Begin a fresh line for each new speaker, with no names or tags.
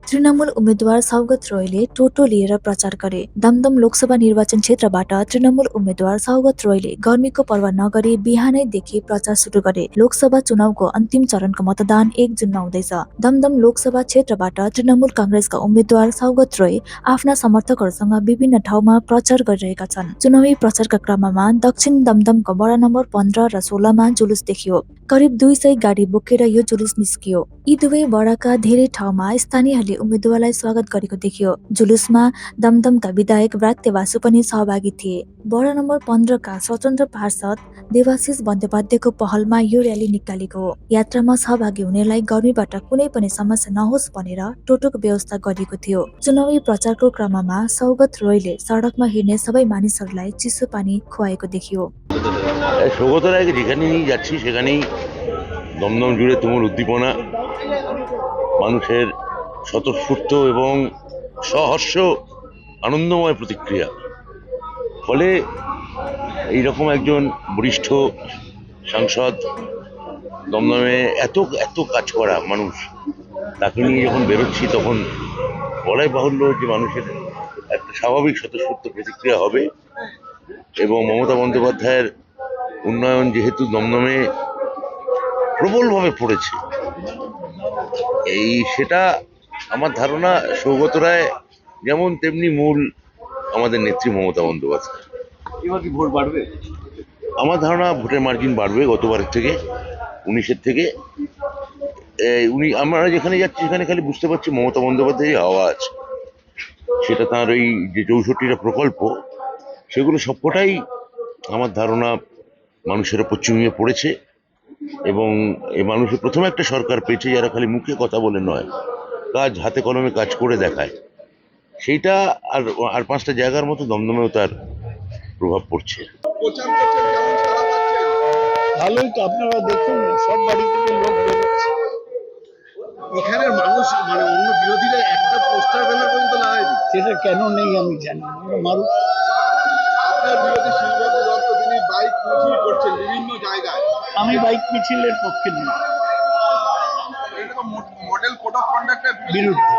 तृणमूल उम्मेद्वार सौगत रोयले टोटो लिएर प्रचार गरे। दमदम लोकसभा निर्वाचन क्षेत्रबाट तृणमूल उम्मेद्वार सौगत रोयले गर्मीको पर्वाह नगरी बिहानैदेखि प्रचार सुरु गरे। लोकसभा चुनावको अन्तिम चरणको मतदान 1 जुनमा हुँदैछ। दमदम लोकसभा क्षेत्रबाट तृणमूल कांग्रेसका उम्मेद्वार सौगत रोय आफ्ना समर्थकहरूसँग विभिन्न ठाउँमा प्रचार गरिरहेका छन्। चुनावी प्रचारका क्रममा दक्षिण दमदमको वडा नम्बर 15 र 16 मा जुलुस देखियो। करिब 200 गाडी बोकेर यो जुलुस निस्कियो। यी दुवै वडाका धेरै ठाउँमा स्थानीयहरूले उम्मेद्वारलाई स्वागत गरेको देखियो। जुलुसमा दमदमका विधायक व्रात्य वासु पनि सहभागी थिए। वडा नम्बर 15 का स्वतन्त्र पार्षद देवाशिष बन्द्योपाध्यायको पहलमा यो र्याली निकालेको हो। यात्रामा सहभागी हुनेलाई गर्मीबाट कुनै पनि समस्या नहोस् भनेर टोटोको व्यवस्था गरिएको थियो। चुनावी प्रचारको क्रममा सौगत रोयले सडकमा हिँड्ने सबै मानिसहरूलाई चिसो पानी खुवाएको देखियो।
সৌগত রায়কে যেখানেই যাচ্ছি সেখানেই দমদম জুড়ে তুমুল উদ্দীপনা, মানুষের স্বতঃস্ফূর্ত এবং সহর্ষ আনন্দময় প্রতিক্রিয়া। ফলে এইরকম একজন বরিষ্ঠ সাংসদ, দমদমে এত এত কাজ করা মানুষ, তাকে নিয়ে যখন বেরোচ্ছি তখন বলাই বাহুল্য যে মানুষের একটা স্বাভাবিক স্বতঃস্ফূর্ত প্রতিক্রিয়া হবে। এবং মমতা বন্দ্যোপাধ্যায়ের উন্নয়ন যেহেতু দমদমে প্রবলভাবে পড়েছে, সেটা আমার ধারণা সৌগত রায় যেমন তেমনি মূল আমাদের নেত্রী মমতা বন্দ্যোপাধ্যায়।
এবার কি ভোট বাড়বে?
আমার ধারণা ভোটের মার্জিন বাড়বে গতবারের থেকে, 19-এর থেকে। আমরা যেখানে যাচ্ছি সেখানে খালি বুঝতে পারছি মমতা বন্দ্যোপাধ্যায়ের হাওয়া আছে। সেটা তার ওই যে 64টা প্রকল্প, সেগুলো সবকটাই আমার ধারণা মানুষের ওপর চুমিয়ে পড়েছে। এবং এই মানুষের প্রথমে একটা সরকার পেয়েছে যারা খালি মুখে কথা বলে নয়, কাজ হাতে কলমে কাজ করে দেখায়। সেইটা আর 5টা জায়গার মতো দমদমেও তার প্রভাব পড়ছে।
ভালোই তো, আপনারা দেখুন সব বাড়ি থেকে লোক বেরোচ্ছে।
এখানের মানুষ মানে অন্য বিরোধীরা একটা পোস্টার ব্যানার পর্যন্ত লাগায়নি।
সেটা কেন নেই আমি জানি না, মানুষ।
আপনার বিরোধী শিববাবু দত্ত তিনি বাইক মিছিল করছেন বিভিন্ন জায়গায়।
আমি বাইক মিছিলের পক্ষে নই,
এটা তো মডেল কোড অফ কন্ডাক্টের
বিরুদ্ধে।